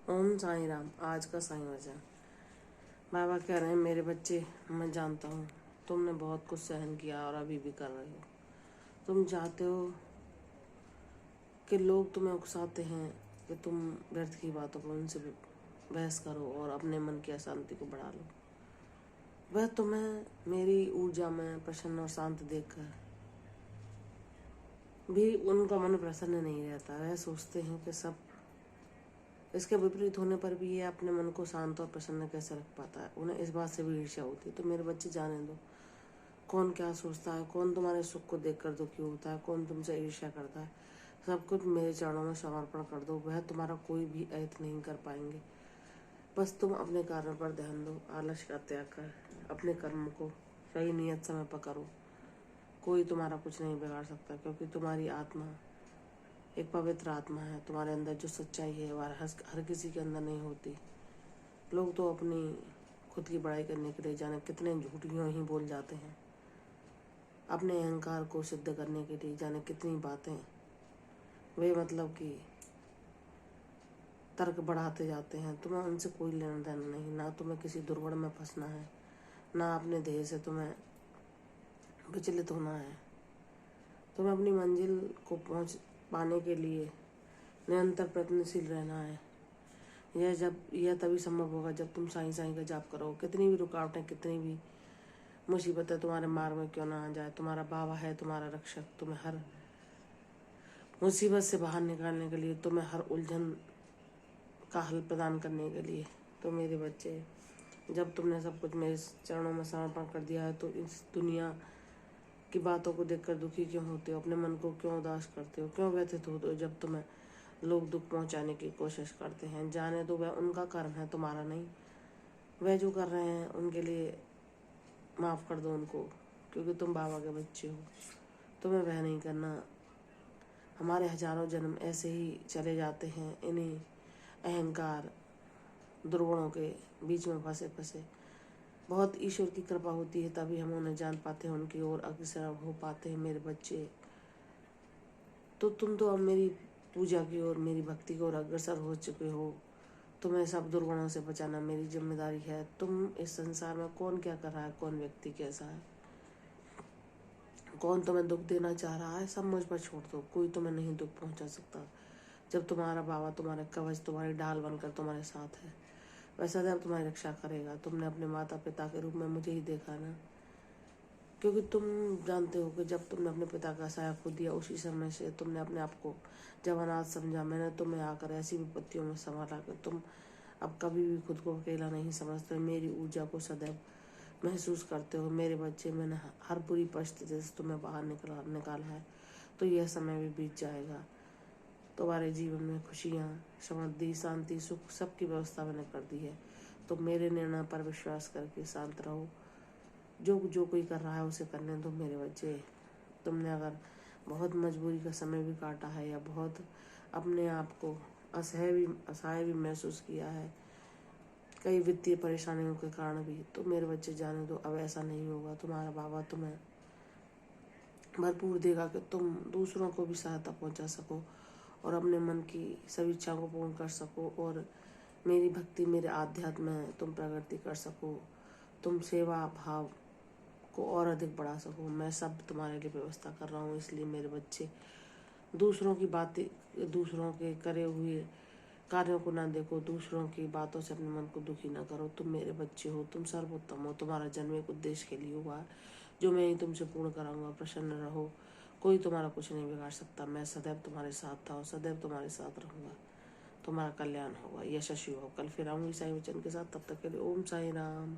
ओम साईं राम। आज का साईं वचन। बाबा कह रहे हैं, मेरे बच्चे, मैं जानता हूँ तुमने बहुत कुछ सहन किया और अभी भी कर रहे हो। तुम चाहते हो कि लोग तुम्हें उकसाते हैं कि तुम व्यर्थ की बातों पर उनसे बहस करो और अपने मन की अशांति को बढ़ा लो। वह तुम्हें मेरी ऊर्जा में प्रसन्न और शांत देखकर भी उनका मन प्रसन्न नहीं रहता। वह सोचते हैं कि सब इसके विपरीत होने पर भी ये अपने मन को शांत और प्रसन्न कैसे रख पाता है। उन्हें इस बात से भी ईर्ष्या होती है। तो मेरे बच्चे, जाने दो कौन क्या सोचता है, कौन तुम्हारे सुख को देखकर दुखी होता है, कौन तुमसे ईर्ष्या करता है। सब कुछ मेरे चरणों में समर्पण कर दो। वह तुम्हारा कोई भी अहित नहीं कर पाएंगे। बस तुम अपने कार्यों पर ध्यान दो। आलस का त्याग कर अपने कर्म को सही नियत समय पर करो। कोई तुम्हारा कुछ नहीं बिगाड़ सकता, क्योंकि तुम्हारी आत्मा एक पवित्र आत्मा है। तुम्हारे अंदर जो सच्चाई है वह हर किसी के अंदर नहीं होती। लोग तो अपनी खुद की बड़ाई करने के लिए जाने कितने झूठियों ही बोल जाते हैं। अपने अहंकार को सिद्ध करने के लिए जाने कितनी बातें वे मतलब कि तर्क बढ़ाते जाते हैं। तुम्हें उनसे कोई लेना देना नहीं। ना तुम्हें किसी दुर्गुण में फंसना है, ना अपने ध्येय से तुम्हें विचलित होना है। तुम्हें अपनी मंजिल को पहुंच पाने के लिए निरंतर प्रयत्नशील रहना है। यह तभी संभव होगा जब तुम साईं साईं का जाप करो। कितनी भी रुकावटें, कितनी भी मुसीबतें तुम्हारे मार्ग में क्यों ना आ जाए, तुम्हारा बाबा है तुम्हारा रक्षक। तुम्हें हर मुसीबत से बाहर निकालने के लिए, तुम्हें हर उलझन का हल प्रदान करने के लिए। तो मेरे बच्चे, जब तुमने सब कुछ मेरे चरणों में समर्पण कर दिया है, तो इस दुनिया की बातों को देखकर दुखी क्यों होते हो? अपने मन को क्यों उदास करते हो? क्यों व्यथित होते हो जब तुम्हें लोग दुख पहुंचाने की कोशिश करते हैं? जाने दो, वह उनका कर्म है, तुम्हारा नहीं। वह जो कर रहे हैं उनके लिए माफ़ कर दो उनको, क्योंकि तुम बाबा के बच्चे हो। तुम्हें वह नहीं करना। हमारे हजारों जन्म ऐसे ही चले जाते हैं इन्हीं अहंकार दुर्गुणों के बीच में फंसे फंसे। बहुत ईश्वर की कृपा होती है, तभी हम उन्हें जान पाते हैं, उनकी ओर अग्रसर हो पाते हैं। मेरे बच्चे, तो तुम तो अब मेरी पूजा की ओर, मेरी भक्ति की ओर अग्रसर हो चुके हो। तुम्हें सब दुर्गुणों से बचाना मेरी जिम्मेदारी है। तुम इस संसार में कौन क्या कर रहा है, कौन व्यक्ति कैसा है, कौन तुम्हें दुख देना चाह रहा है, सब मुझ पर छोड़ दो। कोई तुम्हें नहीं दुख पहुंचा सकता। जब तुम्हारा बाबा तुम्हारे कवच, तुम्हारी ढाल बनकर तुम्हारे साथ है, वह सदैव तुम्हारी रक्षा करेगा। तुमने अपने माता पिता के रूप में मुझे ही देखा ना, क्योंकि तुम जानते हो कि जब तुमने अपने पिता का साया खो दिया, उसी समय से तुमने अपने आप को जब अनाथ समझा। मैंने तुम्हें आकर ऐसी विपत्तियों में संभाला कि तुम अब कभी भी खुद को अकेला नहीं समझते। मेरी ऊर्जा को सदैव महसूस करते हो। मेरे बच्चे, मैंने हर बुरी परिस्थिति से तुम्हें बाहर निकाला है। तो यह समय भी बीत जाएगा। तुम्हारे जीवन में खुशियाँ, समृद्धि, शांति, सुख, सबकी व्यवस्था मैंने कर दी है। तो मेरे निर्णय पर विश्वास करके शांत रहो। जो कोई कर रहा है उसे करने दो। मेरे बच्चे, तुमने अगर बहुत मजबूरी का समय भी काटा है या बहुत अपने आप को असहाय भी महसूस किया है, कई वित्तीय परेशानियों के कारण भी, तो मेरे बच्चे जाने दो, अब ऐसा नहीं होगा। तुम्हारा बाबा तुम्हें भरपूर देगा कि तुम दूसरों को भी सहायता पहुंचा सको और अपने मन की सभी इच्छाओं को पूर्ण कर सको, और मेरी भक्ति, मेरे आध्यात्म में तुम प्रगति कर सको। तुम सेवा भाव को और अधिक बढ़ा सको। मैं सब तुम्हारे लिए व्यवस्था कर रहा हूँ। इसलिए मेरे बच्चे, दूसरों की बातें, दूसरों के करे हुए कार्यों को ना देखो, दूसरों की बातों से अपने मन को दुखी ना करो। तुम मेरे बच्चे हो, तुम सर्वोत्तम हो। तुम्हारा जन्म एक उद्देश्य के लिए हुआ है, जो मैं ही तुमसे पूर्ण कराऊंगा। प्रसन्न रहो, कोई तुम्हारा कुछ नहीं बिगाड़ सकता। मैं सदैव तुम्हारे साथ था और सदैव तुम्हारे साथ रहूंगा। तुम्हारा कल्याण होगा, यशस्वी हो। कल फिर आऊंगी साईं वचन के साथ। तब तक के लिए ओम साईं राम।